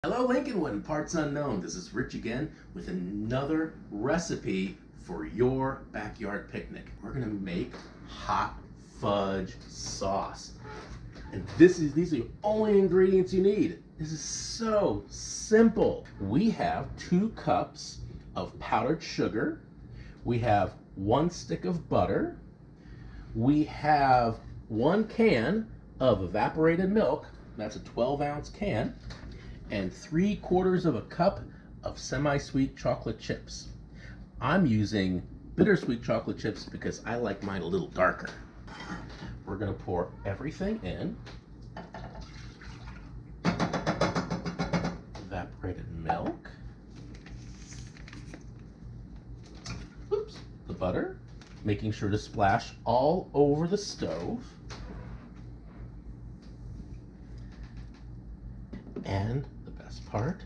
Hello Lincolnwood and parts unknown. This is Rich again with another recipe for your backyard picnic. We're gonna make hot fudge sauce. And these are the only ingredients you need. This is so simple. We have 2 cups of powdered sugar. We have 1 stick of butter. We have 1 can of evaporated milk. That's a 12-ounce can. And 3/4 of a cup of semi-sweet chocolate chips. I'm using bittersweet chocolate chips because I like mine a little darker. We're gonna pour everything in. Evaporated milk. Oops, the butter. Making sure to splash all over the stove. And the best part,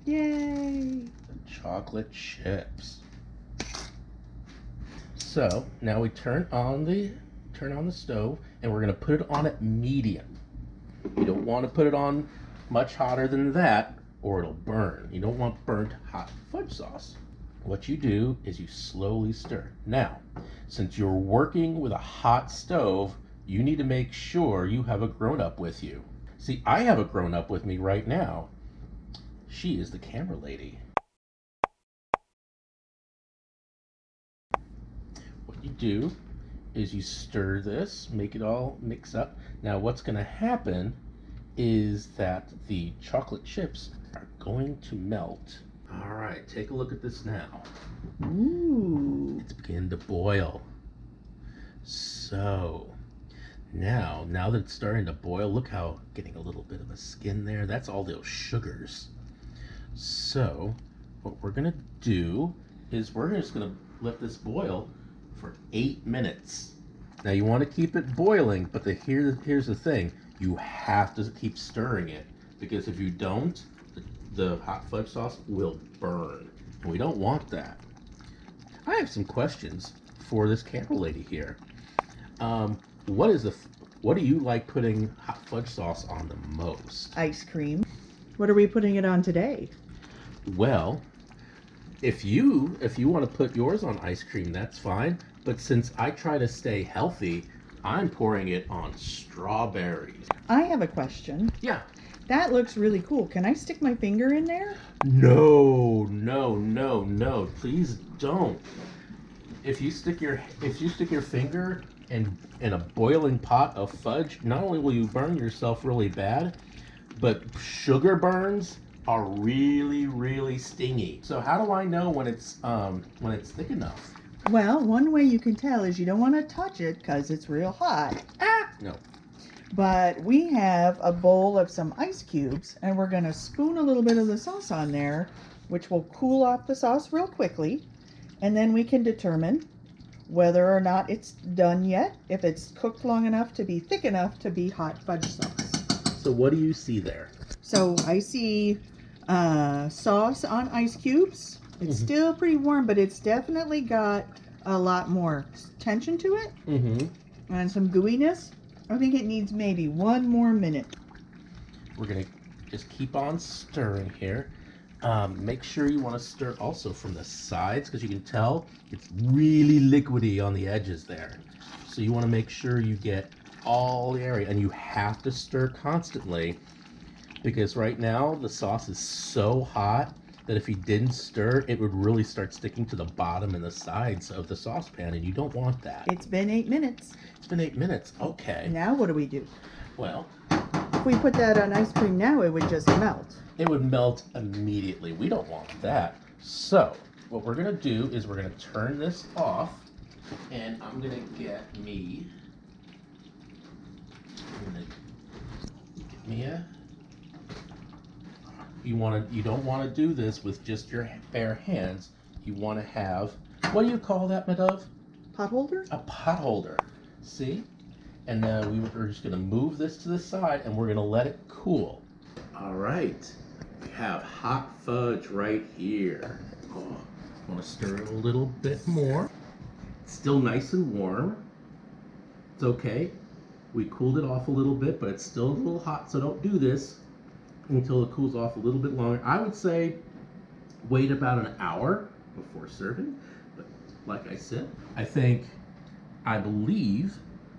Yay! the chocolate chips. So now we turn on the stove and we're going to put it on at medium. You don't want to put it on much hotter than that or it'll burn. You don't want burnt hot fudge sauce. What you do is you slowly stir. Now, since you're working with a hot stove, you need to make sure you have a grown-up with you. See, I have a grown-up with me right now. She is the camera lady. What you do is you stir this, make it all mix up. Now what's going to happen is that the chocolate chips are going to melt. All right, take a look at this now. Ooh. It's beginning to boil. So now that it's starting to boil, look how getting a little bit of a skin there. That's all those sugars. So what we're gonna do is we're just gonna let this boil for 8 minutes. Now you want to keep it boiling, but here's the thing: you have to keep stirring it, because if you don't, the hot fudge sauce will burn, and we don't want that. I have some questions for this camera lady here. What do you like putting hot fudge sauce on the most? Ice cream. What are we putting it on today? Well, if you want to put yours on ice cream, that's fine. But since I try to stay healthy, I'm pouring it on strawberries. I have a question. Yeah. That looks really cool. Can I stick my finger in there? No. Please don't. If you stick your finger in a boiling pot of fudge, not only will you burn yourself really bad, but sugar burns are really, really stingy. So how do I know when it's thick enough? Well, one way you can tell is you don't want to touch it because it's real hot. No. But we have a bowl of some ice cubes, and we're going to spoon a little bit of the sauce on there, which will cool off the sauce real quickly. And then we can determine whether or not it's done yet, if it's cooked long enough to be thick enough to be hot fudge sauce. So what do you see there? So I see sauce on ice cubes. It's still pretty warm, but it's definitely got a lot more tension to it and some gooiness. I think it needs maybe 1 more minute. We're gonna just keep on stirring here. Make sure you want to stir also from the sides, because you can tell it's really liquidy on the edges there. So you want to make sure you get all the area, and you have to stir constantly, because right now the sauce is so hot that if you didn't stir, it would really start sticking to the bottom and the sides of the saucepan, and you don't want that. It's been 8 minutes. It's been 8 minutes. Okay. Now what do we do? Well, If we put that on ice cream now, it would just melt. it would melt immediately. We don't want that. So what we're gonna do is we're gonna turn this off, and I'm gonna get me you don't want to do this with just your bare hands. You want to have, what do you call that, my dove? Pot holder? A pot holder. See? And then we're just gonna move this to the side, and we're gonna let it cool. All right, we have hot fudge right here. Oh, want to stir it a little bit more. It's still nice and warm. It's okay. We cooled it off a little bit, but it's still a little hot, so don't do this. until it cools off a little bit longer. I would say wait about an hour before serving. But like I said, I believe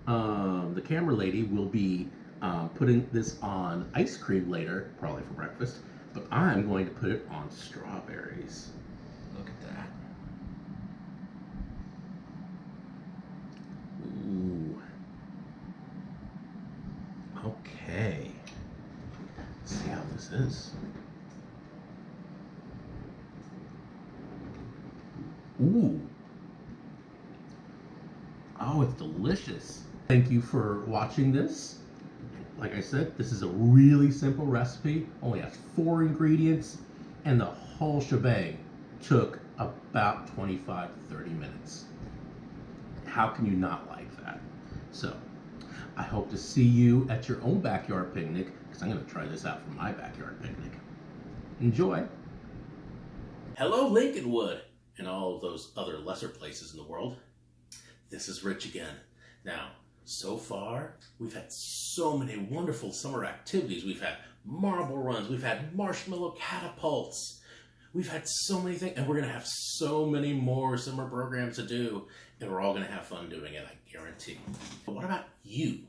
the camera lady will be putting this on ice cream later, probably for breakfast. But I'm going to put it on strawberries. Look at that. Ooh. Okay. Let's see how this is. Ooh. Oh, it's delicious. Thank you for watching this. Like I said, this is a really simple recipe. Only has 4 ingredients, and the whole shebang took about 25 to 30 minutes. How can you not like that? So, I hope to see you at your own backyard picnic, because I'm going to try this out for my backyard picnic. Enjoy. Hello, Lincolnwood, and all of those other lesser places in the world. This is Rich again. Now, so far, we've had so many wonderful summer activities. We've had marble runs, we've had marshmallow catapults, we've had so many things, and we're going to have so many more summer programs to do, and we're all going to have fun doing it, I guarantee. But what about you?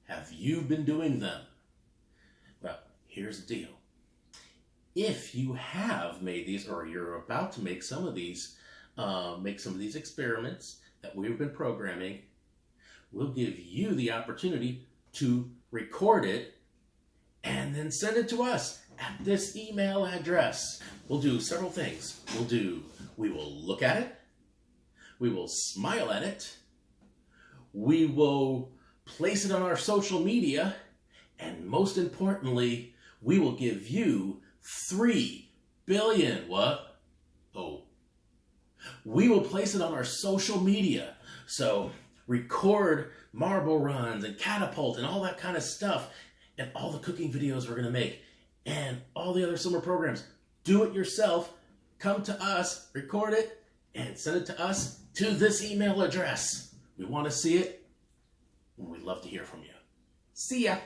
Have you been doing them? Well, here's the deal. If you have made these, or you're about to make some of these experiments that we've been programming, we'll give you the opportunity to record it and then send it to us at this email address. We'll do several things. We will look at it, we will smile at it, we will place it on our social media, and most importantly, we will give you 3 billion, what? Oh. We will place it on our social media. So record marble runs and catapult and all that kind of stuff, and all the cooking videos we're going to make, and all the other summer programs. Do it yourself. Come to us, record it, and send it to us to this email address. We want to see it, and we'd love to hear from you. See ya.